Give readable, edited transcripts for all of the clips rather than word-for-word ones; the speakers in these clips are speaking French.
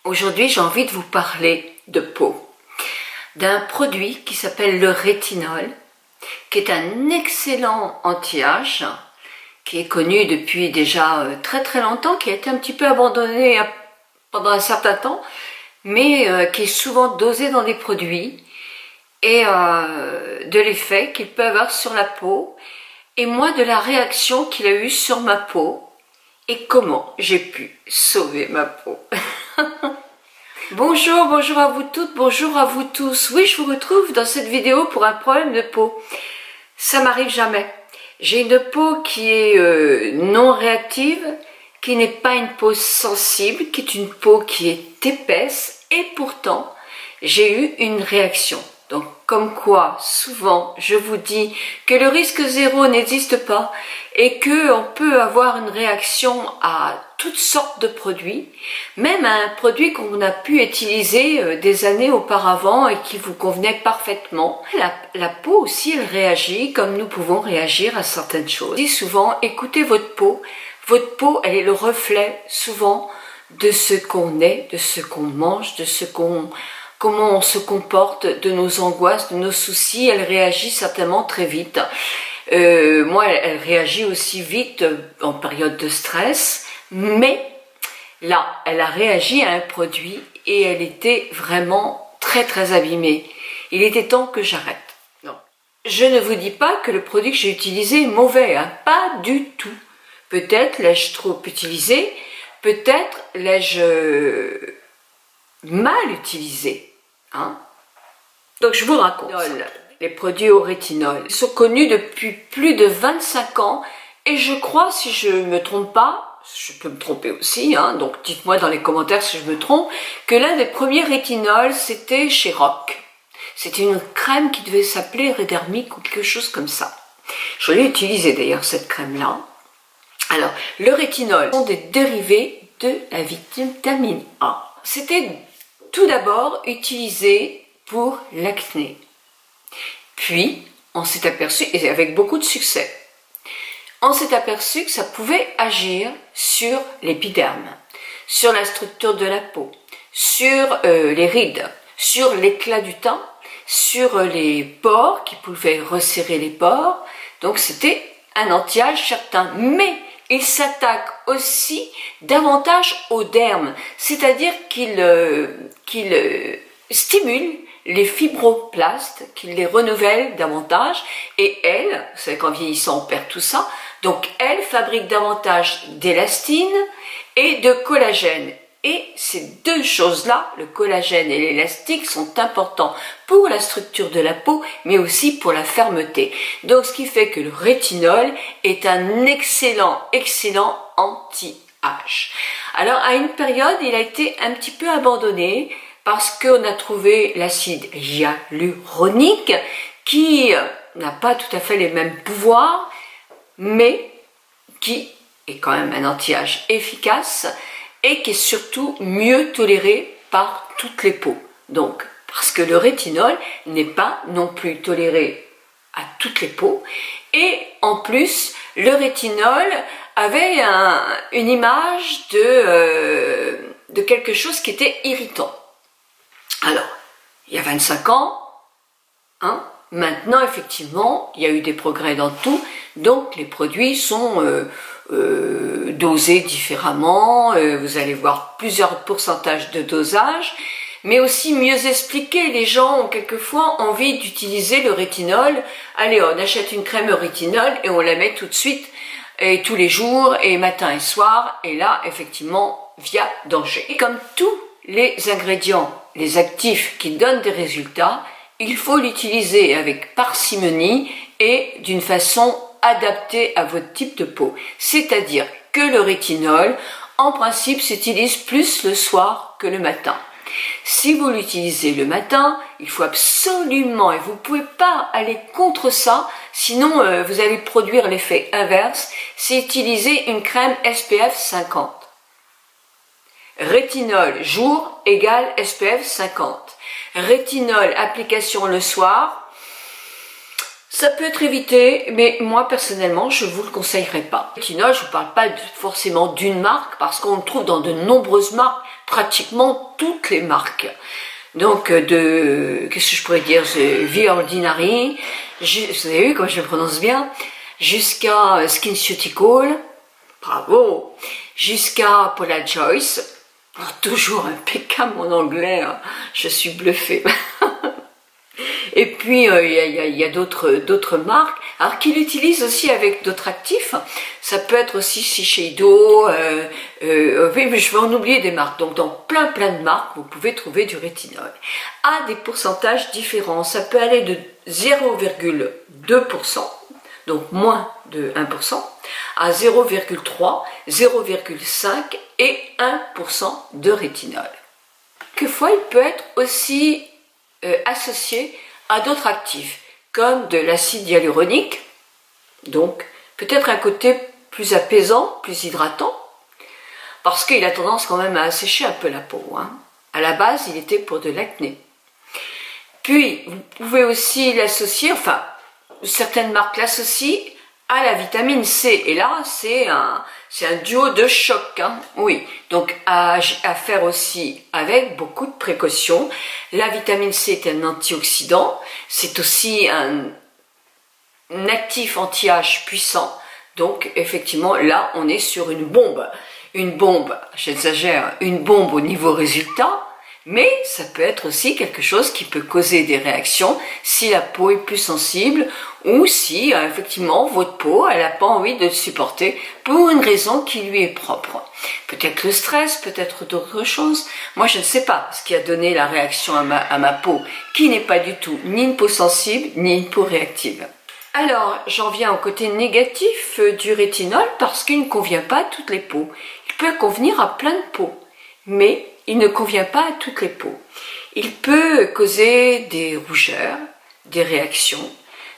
Aujourd'hui, j'ai envie de vous parler de peau, d'un produit qui s'appelle le rétinol, qui est un excellent anti-âge, qui est connu depuis déjà très longtemps, qui a été un petit peu abandonné pendant un certain temps, mais qui est souvent dosé dans des produits, et de l'effet qu'il peut avoir sur la peau, et moi de la réaction qu'il a eue sur ma peau, et comment j'ai pu sauver ma peau. Bonjour à vous toutes, bonjour à vous tous. Oui, je vous retrouve dans cette vidéo pour un problème de peau. Ça m'arrive jamais. J'ai une peau qui est non réactive, qui n'est pas une peau sensible, qui est une peau qui est épaisse, et pourtant, j'ai eu une réaction. Donc, comme quoi, souvent, je vous dis que le risque zéro n'existe pas et qu'on peut avoir une réaction à toutes sortes de produits, même à un produit qu'on a pu utiliser des années auparavant et qui vous convenait parfaitement. La peau aussi, elle réagit comme nous pouvons réagir à certaines choses. Je dis souvent, écoutez votre peau. Votre peau, elle est le reflet souvent de ce qu'on est, de ce qu'on mange, de ce qu'on... comment on se comporte, de nos angoisses, de nos soucis. Elle réagit certainement très vite. Moi, elle réagit aussi vite en période de stress, mais là, elle a réagi à un produit et elle était vraiment très abîmée. Il était temps que j'arrête. Non. Je ne vous dis pas que le produit que j'ai utilisé est mauvais, hein, pas du tout. Peut-être l'ai-je trop utilisé, peut-être l'ai-je mal utilisé. Hein? Donc je vous raconte. Les produits au rétinol sont connus depuis plus de 25 ans et je crois, si je ne me trompe pas, je peux me tromper aussi, hein, donc dites-moi dans les commentaires si je me trompe, que l'un des premiers rétinols c'était chez Rock. C'était une crème qui devait s'appeler Redermic ou quelque chose comme ça. Je l'ai utilisé d'ailleurs cette crème-là. Alors, le rétinol sont des dérivés de la vitamine A. C'était tout d'abord utilisé pour l'acné. Puis, on s'est aperçu, et avec beaucoup de succès, on s'est aperçu que ça pouvait agir sur l'épiderme, sur la structure de la peau, sur les rides, sur l'éclat du teint, sur les pores, qui pouvaient resserrer les pores. Donc c'était un anti-âge certain, mais il s'attaque aussi davantage au derme, c'est-à-dire qu'il stimule les fibroblastes, qu'il les renouvelle davantage, et elle, vous savez qu'en vieillissant on perd tout ça, donc elle fabrique davantage d'élastine et de collagène. Et ces deux choses-là, le collagène et l'élastique, sont importants pour la structure de la peau, mais aussi pour la fermeté. Donc ce qui fait que le rétinol est un excellent anti-âge. Alors à une période, il a été un petit peu abandonné parce qu'on a trouvé l'acide hyaluronique qui n'a pas tout à fait les mêmes pouvoirs, mais qui est quand même un anti-âge efficace et qui est surtout mieux toléré par toutes les peaux. Donc, parce que le rétinol n'est pas non plus toléré à toutes les peaux, et en plus, le rétinol avait une image de quelque chose qui était irritant. Alors, il y a 25 ans, hein, maintenant, effectivement, il y a eu des progrès dans tout, donc les produits sont dosés différemment, vous allez voir plusieurs pourcentages de dosage, mais aussi mieux expliqués. Les gens ont quelquefois envie d'utiliser le rétinol. Allez, on achète une crème au rétinol et on la met tout de suite, et tous les jours, et matin et soir, et là, effectivement, via danger. Et comme tous les ingrédients, les actifs qui donnent des résultats, il faut l'utiliser avec parcimonie et d'une façon adaptée à votre type de peau. C'est-à-dire que le rétinol, en principe, s'utilise plus le soir que le matin. Si vous l'utilisez le matin, il faut absolument, et vous ne pouvez pas aller contre ça, sinon vous allez produire l'effet inverse, c'est utiliser une crème SPF 50. Rétinol jour égale SPF 50. Rétinol application le soir, Ça peut être évité, mais moi personnellement, je ne vous le conseillerais pas. Le rétinol, je ne vous parle pas forcément d'une marque, parce qu'on le trouve dans de nombreuses marques, pratiquement toutes les marques. Donc, qu'est-ce que je pourrais dire, The Ordinary, vous avez vu comme je le prononce bien, jusqu'à SkinCeutical, bravo, jusqu'à Paula Joyce, toujours impeccable mon anglais, hein, je suis bluffée. Et puis, il y a d'autres marques, alors qu'ils l'utilisent aussi avec d'autres actifs. Ça peut être aussi Shiseido, mais je vais en oublier des marques. Donc, dans plein de marques, vous pouvez trouver du rétinol. À des pourcentages différents. Ça peut aller de 0,2%, donc moins de 1%, à 0,3, 0,5 et 1% de rétinol. Quelquefois, il peut être aussi associé à d'autres actifs, comme de l'acide hyaluronique, donc peut-être un côté plus apaisant, plus hydratant, parce qu'il a tendance quand même à assécher un peu la peau. Hein. À la base, il était pour de l'acné. Puis, vous pouvez aussi l'associer, enfin, certaines marques l'associent à la vitamine C, et là, c'est un duo de choc, hein. Oui, donc à faire aussi avec beaucoup de précautions. La vitamine C est un antioxydant, c'est aussi un actif anti-âge puissant, donc effectivement là on est sur une bombe, j'exagère, une bombe au niveau résultat, mais ça peut être aussi quelque chose qui peut causer des réactions si la peau est plus sensible ou si effectivement votre peau elle n'a pas envie de le supporter pour une raison qui lui est propre. Peut-être le stress, peut-être d'autres choses. Moi je ne sais pas ce qui a donné la réaction à ma peau qui n'est pas du tout ni une peau sensible ni une peau réactive. Alors j'en viens au côté négatif du rétinol parce qu'il ne convient pas à toutes les peaux. Il peut convenir à plein de peaux, mais il ne convient pas à toutes les peaux. Il peut causer des rougeurs, des réactions,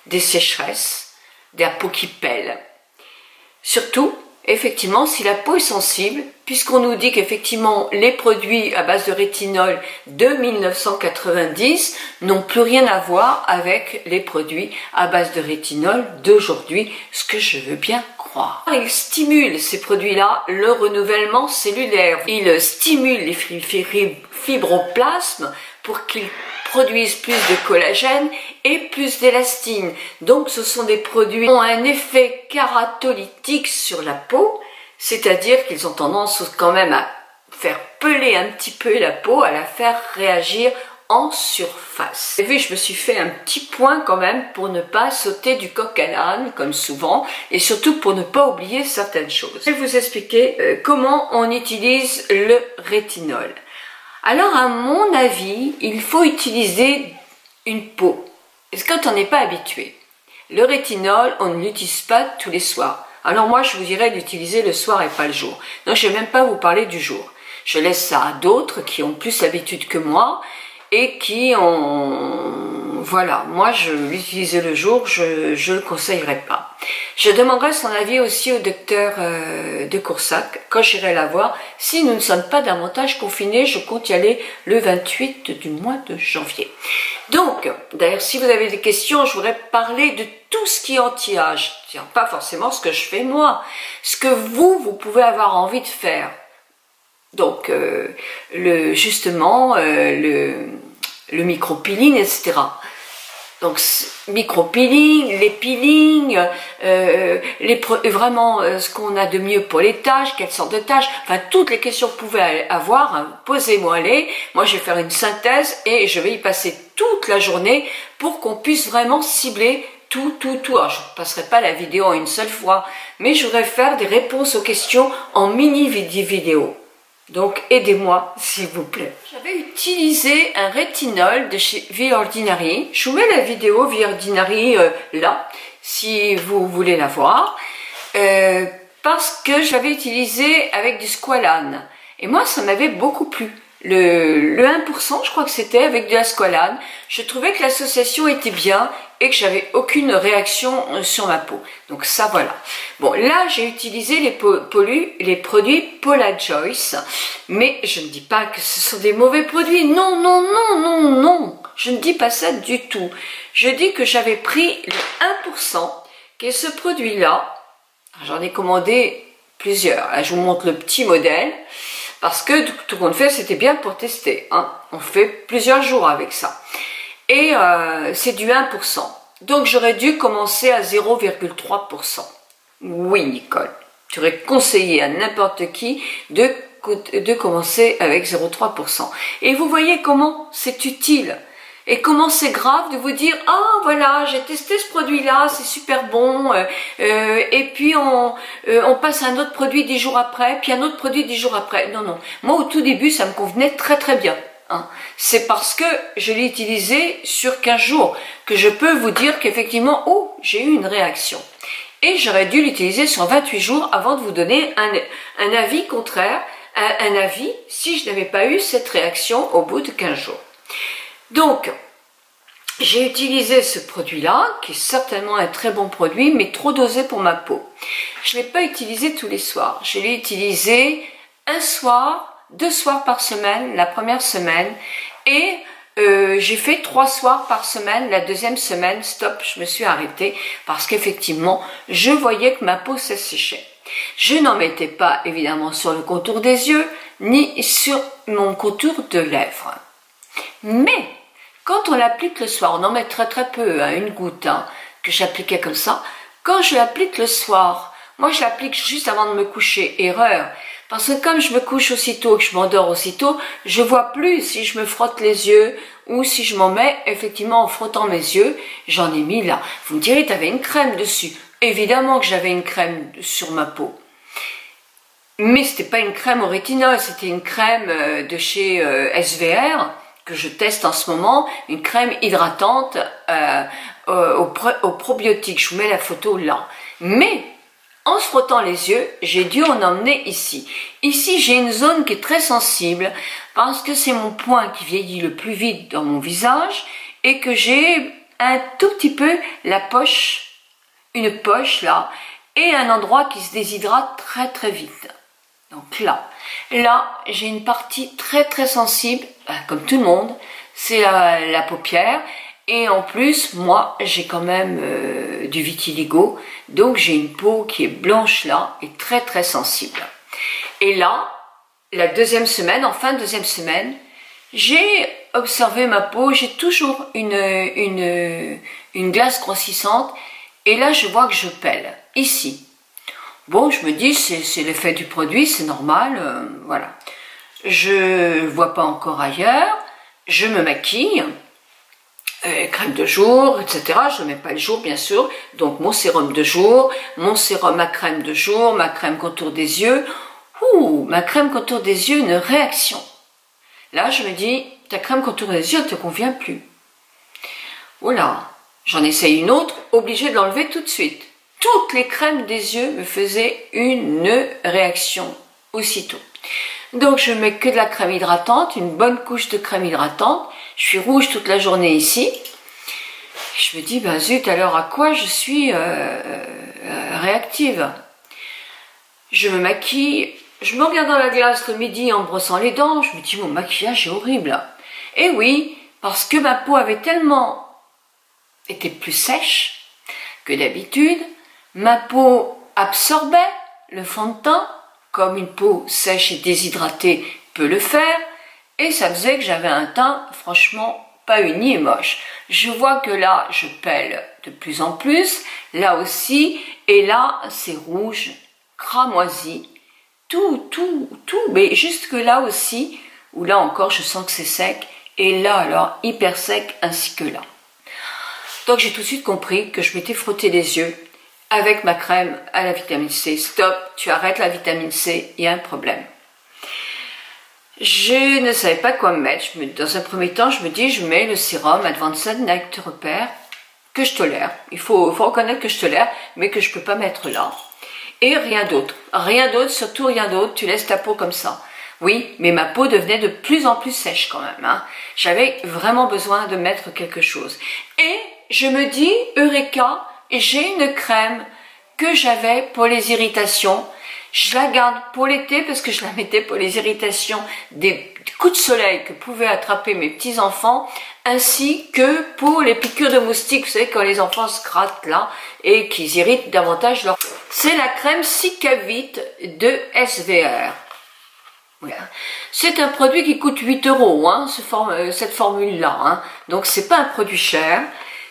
des sécheresses, de la peau qui pèle. Surtout, effectivement, si la peau est sensible, puisqu'on nous dit qu'effectivement les produits à base de rétinol de 1990 n'ont plus rien à voir avec les produits à base de rétinol d'aujourd'hui, ce que je veux bien croire. Ils stimulent ces produits-là le renouvellement cellulaire. Ils stimulent les fibroblasmes pour qu'ils produisent plus de collagène et plus d'élastine. Donc ce sont des produits qui ont un effet kératolytique sur la peau, c'est-à-dire qu'ils ont tendance quand même à faire peler un petit peu la peau, à la faire réagir en surface. Vous avez vu, je me suis fait un petit point quand même pour ne pas sauter du coq à l'âne comme souvent et surtout pour ne pas oublier certaines choses. Je vais vous expliquer comment on utilise le rétinol. Alors à mon avis, il faut utiliser une peau. Parce que quand on n'est pas habitué, le rétinol, on ne l'utilise pas tous les soirs. Alors moi, je vous dirais d'utiliser le soir et pas le jour. Donc je ne vais même pas vous parler du jour. Je laisse ça à d'autres qui ont plus l'habitude que moi et qui ont... Voilà, moi je l'utilisais le jour, je ne le conseillerais pas. Je demanderai son avis aussi au docteur de Coursac quand j'irai la voir. Si nous ne sommes pas davantage confinés, je compte y aller le 28 du mois de janvier. Donc, d'ailleurs, si vous avez des questions, je voudrais parler de tout ce qui est anti-âge. Pas forcément ce que je fais moi, ce que vous pouvez avoir envie de faire. Donc, justement, le micro-peeling, etc. Donc, micro-peeling, les peelings, vraiment ce qu'on a de mieux pour les tâches, quelles sortes de tâches, enfin toutes les questions que vous pouvez avoir, hein, posez-moi-les. Moi, je vais faire une synthèse et je vais y passer toute la journée pour qu'on puisse vraiment cibler tout. Alors, je ne passerai pas la vidéo en une seule fois, mais je voudrais faire des réponses aux questions en mini-vidéo. Donc, aidez-moi, s'il vous plaît. J'avais utilisé un rétinol de chez The Ordinary. Je vous mets la vidéo The Ordinary là, si vous voulez la voir. Parce que j'avais utilisé avec du squalane. Et moi, ça m'avait beaucoup plu. Le 1%, je crois que c'était avec de la squalane. Je trouvais que l'association était bien et que j'avais aucune réaction sur ma peau. Donc ça, voilà. Bon, là, j'ai utilisé les produits Paula Joyce. Mais je ne dis pas que ce sont des mauvais produits. Non. Je ne dis pas ça du tout. Je dis que j'avais pris le 1%, qui est ce produit-là. J'en ai commandé plusieurs. Là, je vous montre le petit modèle, parce que tout compte fait, c'était bien pour tester. Hein. On fait plusieurs jours avec ça. Et c'est du 1%. Donc, j'aurais dû commencer à 0,3%. Oui, Nicole. Tu aurais conseillé à n'importe qui de commencer avec 0,3%. Et vous voyez comment c'est utile et comment c'est grave de vous dire « Ah, voilà, j'ai testé ce produit-là, c'est super bon. Et puis, on passe à un autre produit 10 jours après, puis un autre produit 10 jours après. » Non, non. Moi, au tout début, ça me convenait très, très bien. Hein. C'est parce que je l'ai utilisé sur 15 jours que je peux vous dire qu'effectivement, oh, j'ai eu une réaction. Et j'aurais dû l'utiliser sur 28 jours avant de vous donner un avis contraire, un avis si je n'avais pas eu cette réaction au bout de 15 jours. Donc, j'ai utilisé ce produit-là, qui est certainement un très bon produit, mais trop dosé pour ma peau. Je ne l'ai pas utilisé tous les soirs. Je l'ai utilisé un soir, 2 soirs par semaine, la première semaine, et j'ai fait 3 soirs par semaine. La deuxième semaine, stop, je me suis arrêtée parce qu'effectivement, je voyais que ma peau s'asséchait. Je n'en mettais pas évidemment sur le contour des yeux, ni sur mon contour de lèvres. Mais, quand on l'applique le soir, on en met très très peu, hein, une goutte, hein, que j'appliquais comme ça. Quand je l'applique le soir, moi je l'applique juste avant de me coucher, erreur. Parce que comme je me couche aussitôt, que je m'endors aussitôt, je vois plus si je me frotte les yeux ou si je m'en mets effectivement en frottant mes yeux. J'en ai mis là. Vous me direz, tu avais une crème dessus. Évidemment que j'avais une crème sur ma peau. Mais c'était pas une crème au rétinol, c'était une crème de chez SVR que je teste en ce moment, une crème hydratante au probiotique. Je vous mets la photo là. Mais en se frottant les yeux, j'ai dû en emmener ici. Ici, j'ai une zone qui est très sensible parce que c'est mon point qui vieillit le plus vite dans mon visage et que j'ai un tout petit peu la poche, une poche là, et un endroit qui se déshydrate très très vite. Donc là, j'ai une partie très très sensible, comme tout le monde, c'est la paupière. Et en plus, moi, j'ai quand même du vitiligo, donc j'ai une peau qui est blanche là et très très sensible. Et là, la deuxième semaine, en fin de deuxième semaine, j'ai observé ma peau, j'ai toujours une glace grossissante, et là je vois que je pèle, ici. Bon, je me dis, c'est l'effet du produit, c'est normal, voilà. Je vois pas encore ailleurs, je me maquille, crème de jour, etc. Je ne mets pas le jour, bien sûr. Donc, mon sérum de jour, mon sérum, ma crème de jour, ma crème contour des yeux. Ouh, ma crème contour des yeux, une réaction. Là, je me dis, ta crème contour des yeux ne te convient plus. Oula, j'en essaye une autre, obligée de l'enlever tout de suite. Toutes les crèmes des yeux me faisaient une réaction aussitôt. Donc, je mets que de la crème hydratante, une bonne couche de crème hydratante. Je suis rouge toute la journée ici. Je me dis, ben zut, alors à quoi je suis réactive? Je me maquille, je me regarde dans la glace le midi en me brossant les dents. Je me dis, mon maquillage est horrible. Et oui, parce que ma peau avait tellement été plus sèche que d'habitude. Ma peau absorbait le fond de teint, comme une peau sèche et déshydratée peut le faire, et ça faisait que j'avais un teint franchement pas uni et moche. Je vois que là, je pèle de plus en plus, là aussi, et là, c'est rouge, cramoisi, tout, mais jusque là aussi, où là encore, je sens que c'est sec, et là, alors, hyper sec, ainsi que là. Donc, j'ai tout de suite compris que je m'étais frotté les yeux avec ma crème à la vitamine C. Stop, tu arrêtes la vitamine C, il y a un problème. Je ne savais pas quoi me mettre. Dans un premier temps, je me dis, je mets le sérum Advanced Night Repair, que je tolère. Il faut reconnaître que je tolère, mais que je ne peux pas mettre là. Et rien d'autre. Rien d'autre, surtout rien d'autre. Tu laisses ta peau comme ça. Oui, mais ma peau devenait de plus en plus sèche quand même. Hein. J'avais vraiment besoin de mettre quelque chose. Et je me dis, Eureka, j'ai une crème que j'avais pour les irritations. Je la garde pour l'été parce que je la mettais pour les irritations des coups de soleil que pouvaient attraper mes petits-enfants, ainsi que pour les piqûres de moustiques, vous savez, quand les enfants se grattent là et qu'ils irritent davantage leur... C'est la crème Cicavit de SVR. Voilà. C'est un produit qui coûte 8 €, hein, cette formule-là. Hein. Donc, c'est pas un produit cher.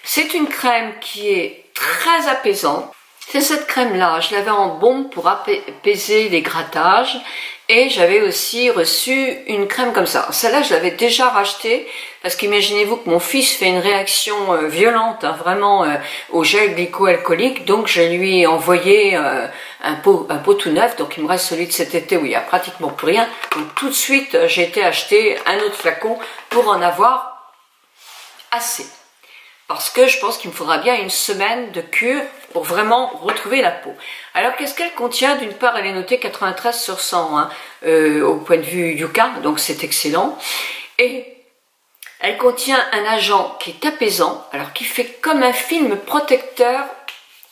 C'est une crème qui est très apaisante. C'est cette crème-là, je l'avais en bombe pour apaiser les grattages et j'avais aussi reçu une crème comme ça. Celle-là, je l'avais déjà rachetée parce qu'imaginez-vous que mon fils fait une réaction violente, hein, vraiment au gel glycoalcoolique, donc je lui ai envoyé un pot tout neuf, donc il me reste celui de cet été où il n'y a pratiquement plus rien. Donc tout de suite, j'ai été acheter un autre flacon pour en avoir assez. Parce que je pense qu'il me faudra bien une semaine de cure pour vraiment retrouver la peau. Alors qu'est-ce qu'elle contient? D'une part, elle est notée 93 sur 100 hein, au point de vue Yuka, donc c'est excellent. Et elle contient un agent qui est apaisant, alors qui fait comme un film protecteur,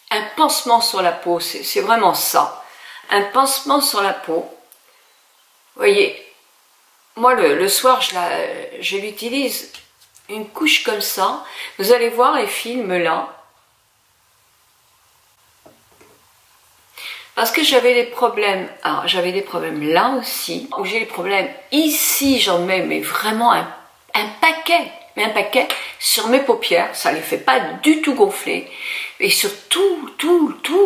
un pansement sur la peau, c'est vraiment ça. Un pansement sur la peau. Vous voyez, moi le soir je l'utilise une couche comme ça. Vous allez voir les films là. Parce que j'avais des problèmes, alors j'avais des problèmes là aussi, où j'ai des problèmes ici, j'en mets mais vraiment un paquet sur mes paupières, ça ne les fait pas du tout gonfler, et sur tout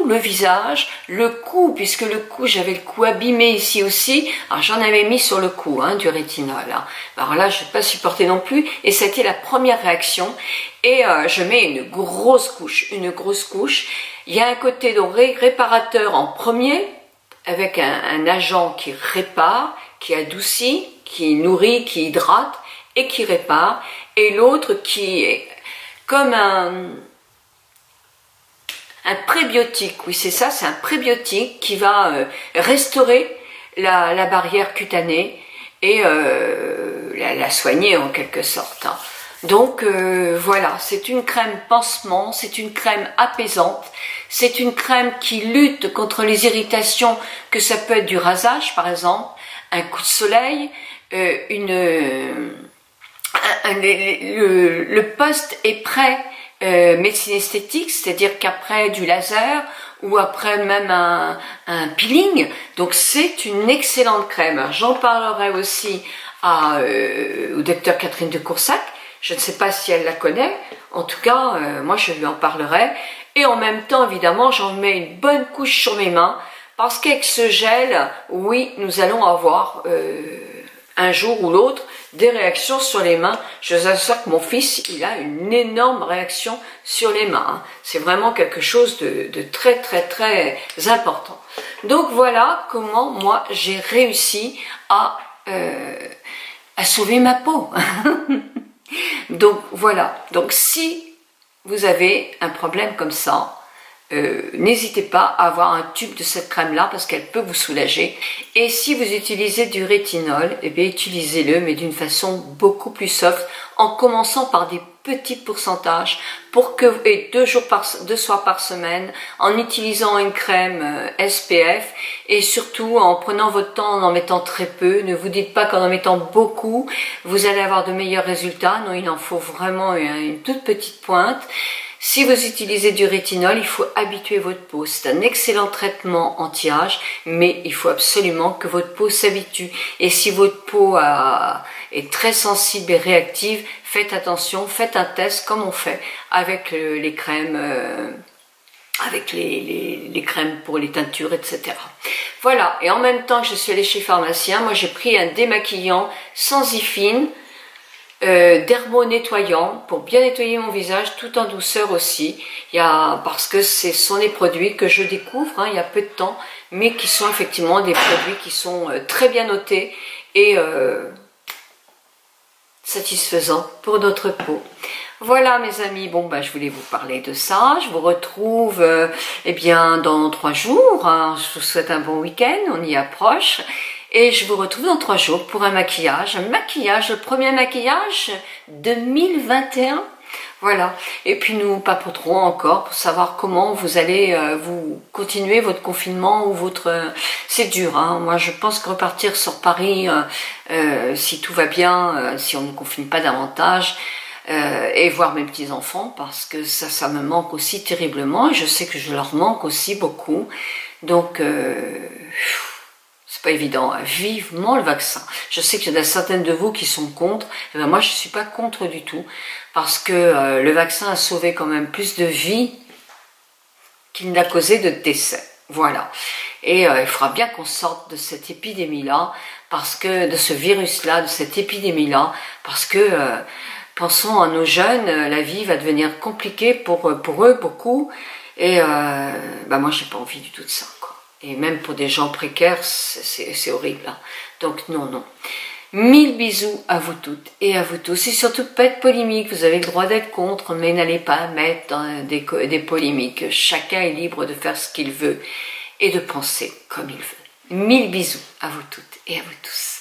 le visage, le cou, puisque le cou, j'avais le cou abîmé ici aussi, alors j'en avais mis sur le cou, hein, du rétinol, hein. Alors là je n'ai pas supporté non plus, et ça a été la première réaction, et je mets une grosse couche, il y a un côté donc réparateur en premier, avec un agent qui répare, qui adoucit, qui nourrit, qui hydrate, et qui répare, et l'autre qui est comme un prébiotique, oui c'est ça, c'est un prébiotique qui va restaurer la barrière cutanée et la soigner en quelque sorte. Hein. Donc voilà, c'est une crème pansement, c'est une crème apaisante, c'est une crème qui lutte contre les irritations, que ça peut être du rasage par exemple, un coup de soleil, le post est prêt médecine esthétique, c'est-à-dire qu'après du laser ou après même un peeling, donc c'est une excellente crème. J'en parlerai aussi au docteur Catherine de Coursac, je ne sais pas si elle la connaît, en tout cas moi je lui en parlerai, et en même temps évidemment j'en mets une bonne couche sur mes mains, parce qu'avec ce gel, oui, nous allons avoir un jour ou l'autre des réactions sur les mains. Je vous assure que mon fils, il a une énorme réaction sur les mains. Hein. C'est vraiment quelque chose de très important. Donc voilà comment moi j'ai réussi à sauver ma peau. Donc voilà. Donc si vous avez un problème comme ça, n'hésitez pas à avoir un tube de cette crème là parce qu'elle peut vous soulager. Et si vous utilisez du rétinol, eh bien utilisez-le mais d'une façon beaucoup plus soft, en commençant par des petits pourcentages pour que, et 2 soirs par semaine, en utilisant une crème SPF, et surtout en prenant votre temps, en mettant très peu. Ne vous dites pas qu'en mettant beaucoup vous allez avoir de meilleurs résultats. Non, il en faut vraiment une toute petite pointe. Si vous utilisez du rétinol, il faut habituer votre peau. C'est un excellent traitement anti-âge, mais il faut absolument que votre peau s'habitue. Et si votre peau est très sensible et réactive, faites attention, faites un test comme on fait avec les crèmes, avec les crèmes pour les teintures, etc. Voilà, et en même temps que je suis allée chez le pharmacien, moi j'ai pris un démaquillant sans ifine, dermo-nettoyant pour bien nettoyer mon visage tout en douceur aussi. Parce que ce sont des produits que je découvre hein, il y a peu de temps, mais qui sont effectivement des produits qui sont très bien notés et satisfaisants pour notre peau. Voilà mes amis, bon je voulais vous parler de ça. Je vous retrouve eh bien dans 3 jours. Hein. Je vous souhaite un bon week-end, on y approche. Et je vous retrouve dans 3 jours pour un maquillage. Le premier maquillage 2021. Voilà, et puis nous papoterons encore pour savoir comment vous allez vous continuer votre confinement ou votre... C'est dur, hein. Moi je pense que repartir sur Paris, si tout va bien, si on ne confine pas davantage, et voir mes petits-enfants, parce que ça me manque aussi terriblement, et je sais que je leur manque aussi beaucoup, donc... c'est pas évident, vivement le vaccin. Je sais qu'il y en a certaines de vous qui sont contre, et ben moi je suis pas contre du tout, parce que le vaccin a sauvé quand même plus de vies qu'il n'a causé de décès. Voilà. Et il faudra bien qu'on sorte de cette épidémie-là, parce que de ce virus-là, de cette épidémie-là, parce que pensons à nos jeunes, la vie va devenir compliquée pour eux beaucoup, et ben moi j'ai pas envie du tout de ça, quoi. Et même pour des gens précaires, c'est horrible. Hein. Donc non, non. 1000 bisous à vous toutes et à vous tous. Et surtout, pas être polémique. Vous avez le droit d'être contre, mais n'allez pas mettre dans des polémiques. Chacun est libre de faire ce qu'il veut et de penser comme il veut. 1000 bisous à vous toutes et à vous tous.